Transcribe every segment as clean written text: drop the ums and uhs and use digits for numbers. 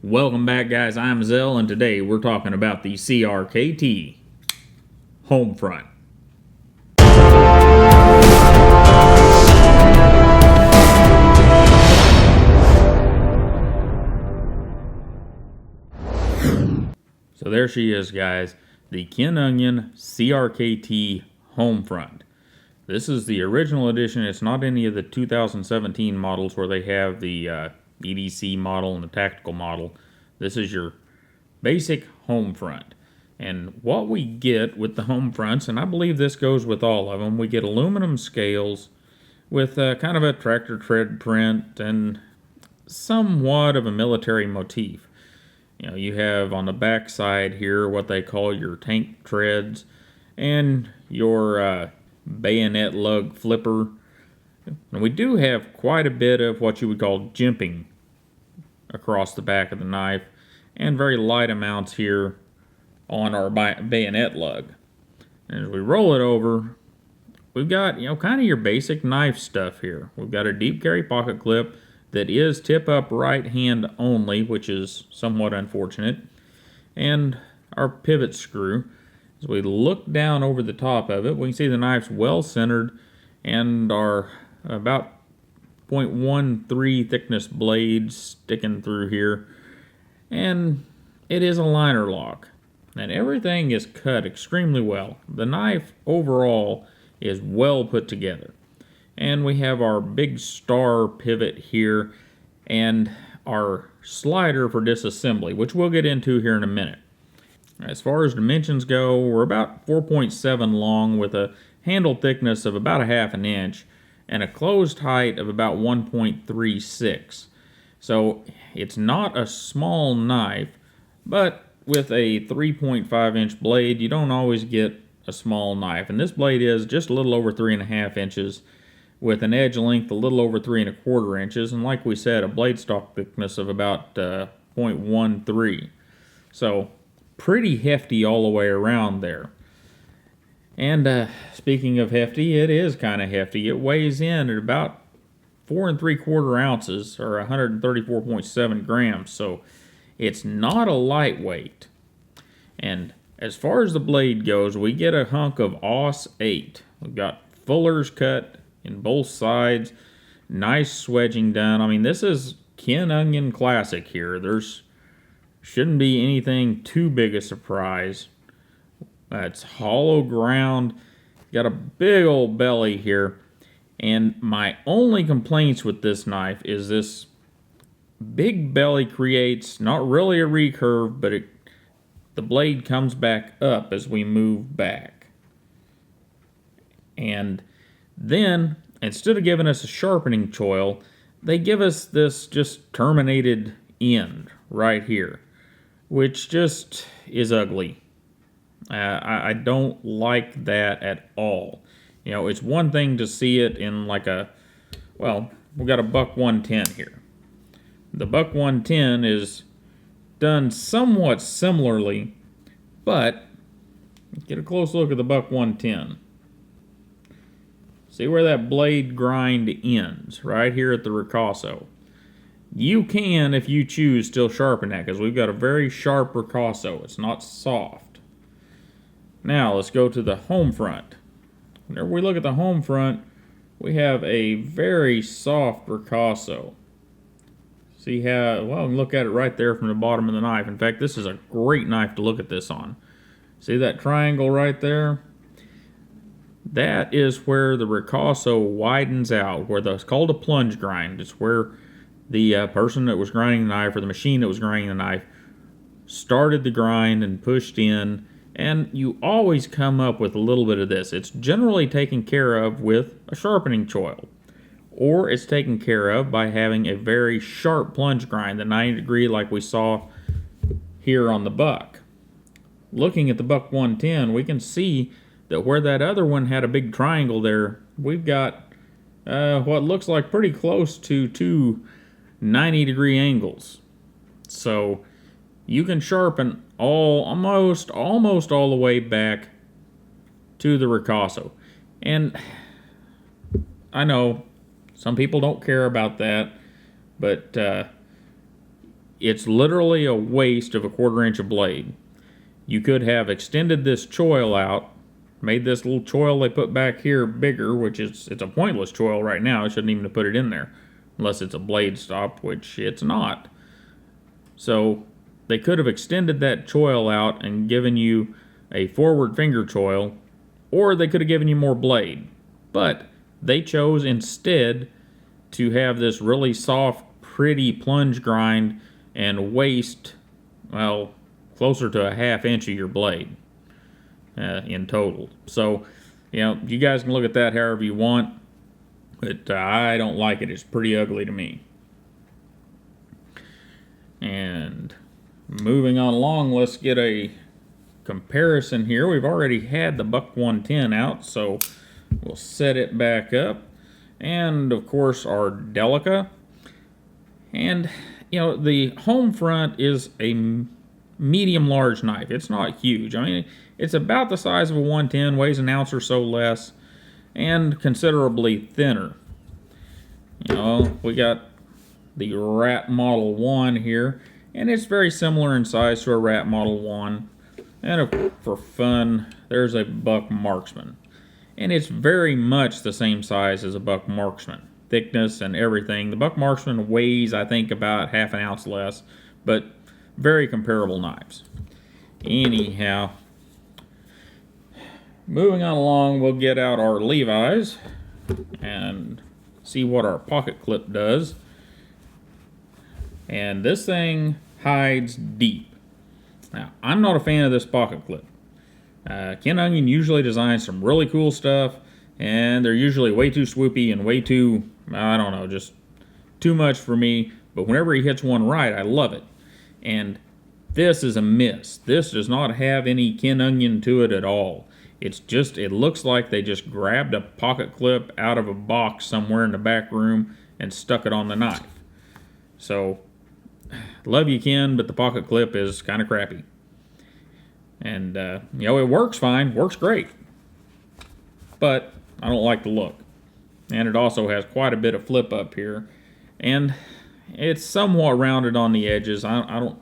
Welcome back, guys. I'm Zell, and today we're talking about the CRKT Homefront. So there she is, guys. The Ken Onion CRKT Homefront. This is the original edition. It's not any of the 2017 models where they have the EDC model and the tactical model. This is your basic Homefront. And what we get with the Homefronts, and I believe this goes with all of them, we get aluminum scales with kind of a tractor tread print and somewhat of a military motif. You know, you have on the back side here what they call your tank treads and your bayonet lug flipper. And we do have quite a bit of what you would call jimping across the back of the knife, and very light amounts here on our bayonet lug. And as we roll it over, we've got, kind of your basic knife stuff here. We've got a deep carry pocket clip that is tip up right hand only, which is somewhat unfortunate, and our pivot screw. As we look down over the top of it, we can see the knife's well centered and our about 0.13 thickness blades sticking through here, and it is a liner lock, and everything is cut extremely well. The knife overall is well put together, and we have our big star pivot here and our slider for disassembly, which we'll get into here in a minute. As far as dimensions go, we're about 4.7 long with a handle thickness of about 1/2 inch and a closed height of about 1.36. So it's not a small knife, but with a 3.5 inch blade, you don't always get a small knife. And this blade is just a little over 3.5 inches with an edge length a little over 3.25 inches. And like we said, a blade stock thickness of about 0.13. So pretty hefty all the way around there. And speaking of hefty, it is kind of hefty. It weighs in at about 4 3/4 ounces, or 134.7 grams. So it's not a lightweight. And as far as the blade goes, we get a hunk of Aus 8. We've got fullers cut in both sides. Nice swedging done. I mean, this is Ken Onion classic here. There's shouldn't be anything too big a surprise. It's hollow ground. Got a big old belly here. And my only complaints with this knife is this big belly creates not really a recurve, but the blade comes back up as we move back. And then, instead of giving us a sharpening choil, they give us this just terminated end right here, which just is ugly. I don't like that at all. It's one thing to see it in like we've got a buck 110 here. The buck 110 is done somewhat similarly, but get a close look at the buck 110. See where that blade grind ends, right here at the ricasso. You can, if you choose, still sharpen that, because we've got a very sharp ricasso. It's not soft. Now, let's go to the Homefront. Whenever we look at the Homefront, we have a very soft ricasso. See how, look at it right there from the bottom of the knife. In fact, this is a great knife to look at this on. See that triangle right there? That is where the ricasso widens out, where it's called a plunge grind. It's where the person that was grinding the knife, or the machine that was grinding the knife, started the grind and pushed in. And you always come up with a little bit of this. It's generally taken care of with a sharpening choil, or it's taken care of by having a very sharp plunge grind, the 90 degree like we saw here on the buck. Looking at the buck 110, we can see that where that other one had a big triangle there, we've got what looks like pretty close to two 90 degree angles. So you can sharpen almost all the way back to the ricasso. And I know some people don't care about that, but it's literally a waste of a 1/4 inch of blade. You could have extended this choil out, made this little choil they put back here bigger, which it's a pointless choil right now. I shouldn't even have put it in there, unless it's a blade stop, which it's not. So they could have extended that choil out and given you a forward finger choil, or they could have given you more blade. But they chose instead to have this really soft, pretty plunge grind and waste, well, closer to a 1/2 inch of your blade in total. So, you know, you guys can look at that however you want, but I don't like it. It's pretty ugly to me. And moving on along, let's get a comparison here. We've already had the Buck 110 out, so we'll set it back up. And of course our Delica. And you know, the Homefront is a medium-large knife. It's not huge. I mean, it's about the size of a 110, weighs an ounce or so less, and considerably thinner. You know, we got the Rat Model 1 here, and it's very similar in size to a Rat Model 1. And for fun, there's a Buck Marksman. And it's very much the same size as a Buck Marksman. Thickness and everything. The Buck Marksman weighs, I think, about 1/2 ounce less, but very comparable knives. Anyhow, moving on along, we'll get out our Levi's and see what our pocket clip does. And this thing hides deep. Now, I'm not a fan of this pocket clip. Ken Onion usually designs some really cool stuff, and they're usually way too swoopy and way too, I don't know, just too much for me. But whenever he hits one right, I love it. And this is a miss. This does not have any Ken Onion to it at all. It's just, it looks like they just grabbed a pocket clip out of a box somewhere in the back room and stuck it on the knife. So, love you, Ken, but the pocket clip is kind of crappy. And, you know, it works fine, works great. But I don't like the look. And it also has quite a bit of flip up here. And it's somewhat rounded on the edges. I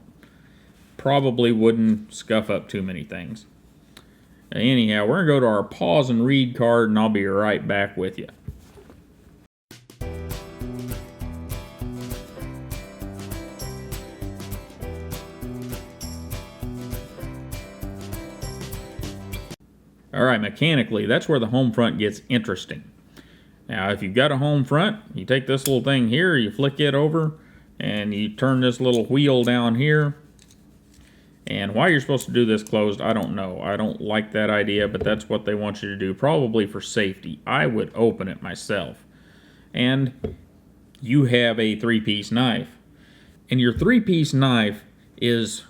probably wouldn't scuff up too many things. Anyhow, we're going to go to our pause and read card, and I'll be right back with you. Alright, mechanically, that's where the Homefront gets interesting. Now, if you've got a Homefront, you take this little thing here, you flick it over, and you turn this little wheel down here. And why you're supposed to do this closed, I don't know. I don't like that idea, but that's what they want you to do, probably for safety. I would open it myself. And you have a 3-piece knife. And your 3-piece knife is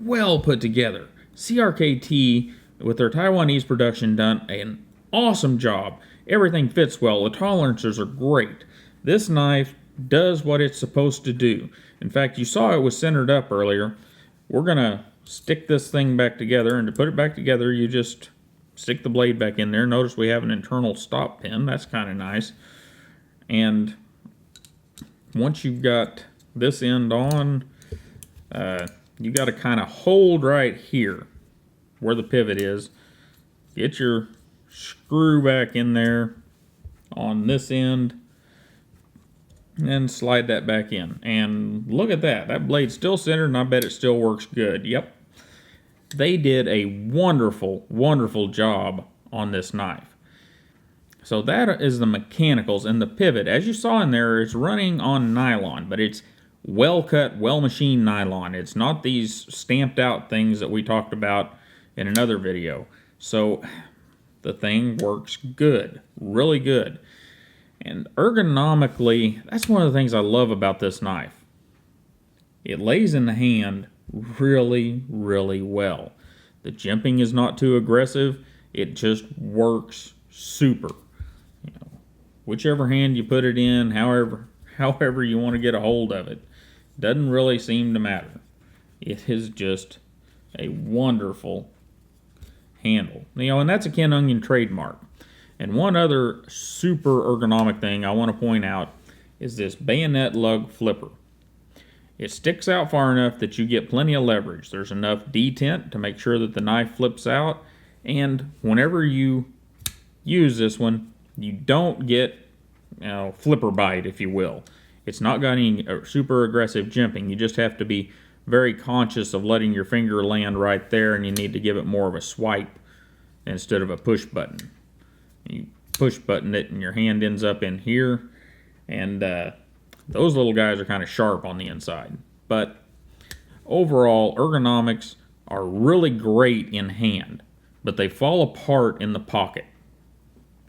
well put together. CRKT, with their Taiwanese production, done an awesome job. Everything fits well. The tolerances are great. This knife does what it's supposed to do. In fact, you saw it was centered up earlier. We're going to stick this thing back together, and to put it back together, you just stick the blade back in there. Notice we have an internal stop pin. That's kind of nice. And once you've got this end on, you got to kind of hold right here where the pivot is. Get your screw back in there on this end and slide that back in. And look at that. That blade's still centered, and I bet it still works good. Yep. They did a wonderful, wonderful job on this knife. So that is the mechanicals, and the pivot, as you saw in there, it's running on nylon, but it's well-cut, well-machined nylon. It's not these stamped-out things that we talked about in another video. So the thing works good, really good. And ergonomically, that's one of the things I love about this knife. It lays in the hand really, really well. The jimping is not too aggressive. It just works super. You know, whichever hand you put it in, however you want to get a hold of it, doesn't really seem to matter. It is just a wonderful handle. You know, and that's a Ken Onion trademark. And one other super ergonomic thing I want to point out is this bayonet lug flipper. It sticks out far enough that you get plenty of leverage. There's enough detent to make sure that the knife flips out, and whenever you use this one, you don't get, flipper bite, if you will. It's not got any super aggressive jimping. You just have to be very conscious of letting your finger land right there, and you need to give it more of a swipe instead of a push button. You push button it, and your hand ends up in here, and those little guys are kind of sharp on the inside. But overall, ergonomics are really great in hand, but they fall apart in the pocket.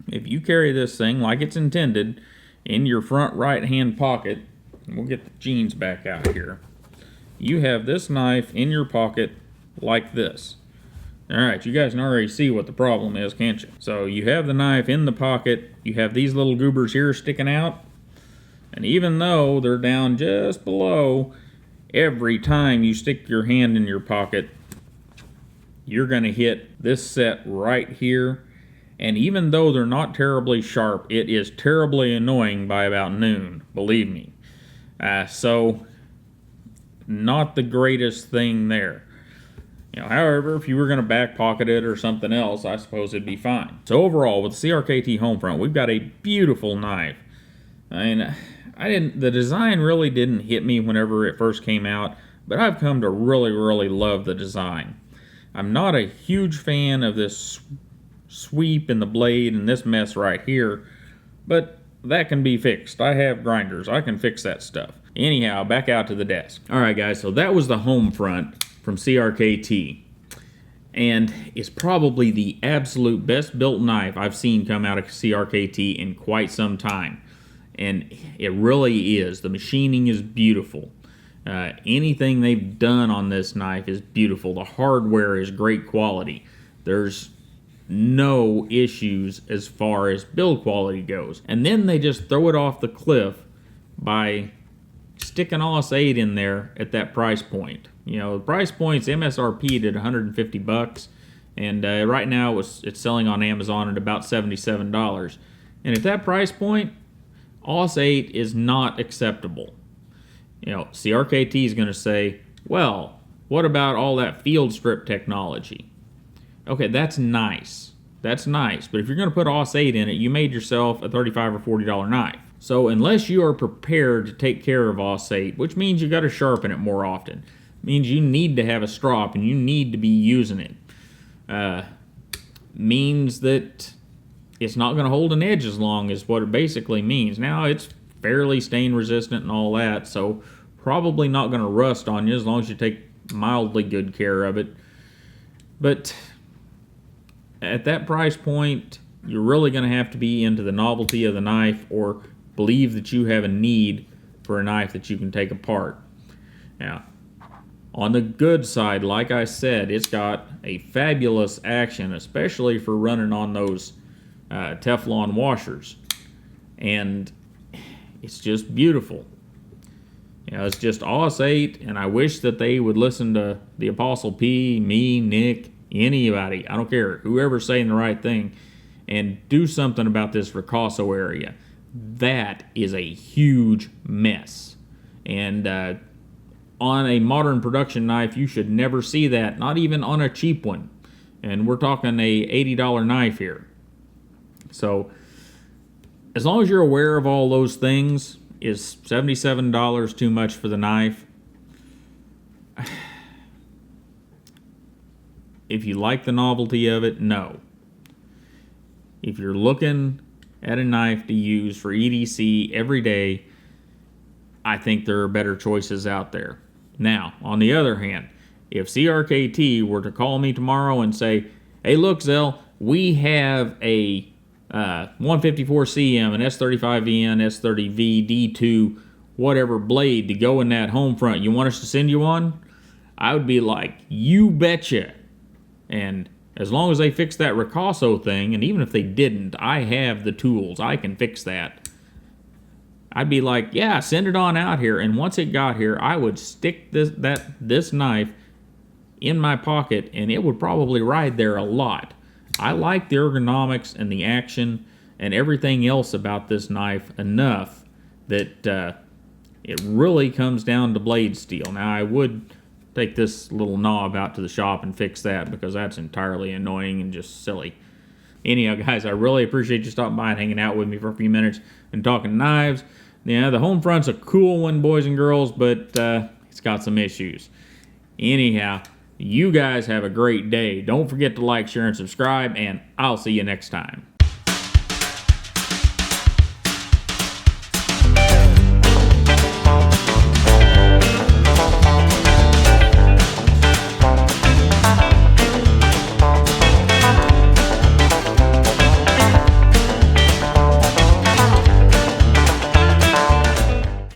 If you carry this thing like it's intended in your front right hand pocket, and we'll get the jeans back out here, you have this knife in your pocket like this. Alright, you guys can already see what the problem is, can't you? So you have the knife in the pocket, you have these little goobers here sticking out, and even though they're down just below, every time you stick your hand in your pocket, you're going to hit this set right here. And even though they're not terribly sharp, it is terribly annoying by about noon, believe me. So, not the greatest thing there. However, if you were going to back pocket it or something else, I suppose it'd be fine. So overall, with the CRKT Homefront, we've got a beautiful knife. The design really didn't hit me whenever it first came out, but I've come to really, really love the design. I'm not a huge fan of this sweep in the blade and this mess right here, but that can be fixed. I have grinders. I can fix that stuff. Anyhow, back out to the desk. Alright guys, so that was the Homefront from CRKT. And it's probably the absolute best built knife I've seen come out of CRKT in quite some time. And it really is. The machining is beautiful. Anything they've done on this knife is beautiful. The hardware is great quality. There's no issues as far as build quality goes. And then they just throw it off the cliff by sticking OS 8 in there at that price point. The price point's MSRP'd at $150, and right now it's selling on Amazon at about $77. And at that price point, OS 8 is not acceptable. CRKT is going to say, well, what about all that field strip technology? Okay, that's nice. That's nice. But if you're going to put OS 8 in it, you made yourself a $35 or $40 knife. So unless you are prepared to take care of OS 8, which means you got to sharpen it more often, means you need to have a strop and you need to be using it, means that it's not going to hold an edge as long as what it basically means. Now, it's fairly stain resistant and all that, so probably not going to rust on you as long as you take mildly good care of it. But at that price point, you're really going to have to be into the novelty of the knife or believe that you have a need for a knife that you can take apart. Now, on the good side, like I said, it's got a fabulous action, especially for running on those Teflon washers. And it's just beautiful. It's just OS 8, and I wish that they would listen to the Apostle P, me, Nick, anybody, I don't care, whoever's saying the right thing, and do something about this ricasso area. That is a huge mess. And on a modern production knife, you should never see that, not even on a cheap one. And we're talking a $80 knife here. So, as long as you're aware of all those things, is $77 too much for the knife? If you like the novelty of it, no. If you're looking at a knife to use for EDC every day, I think there are better choices out there. Now, on the other hand, if CRKT were to call me tomorrow and say, hey, look, Zell, we have a 154CM, an S35VN, S30V, D2, whatever blade to go in that Homefront, you want us to send you one? I would be like, you betcha. And as long as they fix that ricasso thing, and even if they didn't, I have the tools. I can fix that. I'd be like, yeah, send it on out here. And once it got here, I would stick this knife in my pocket, and it would probably ride there a lot. I like the ergonomics and the action and everything else about this knife enough that It really comes down to blade steel. Now, I would take this little knob out to the shop and fix that because that's entirely annoying and just silly. Anyhow, guys, I really appreciate you stopping by and hanging out with me for a few minutes and talking knives. Yeah, the Homefront's a cool one, boys and girls, but it's got some issues. Anyhow, you guys have a great day. Don't forget to like, share, and subscribe, and I'll see you next time.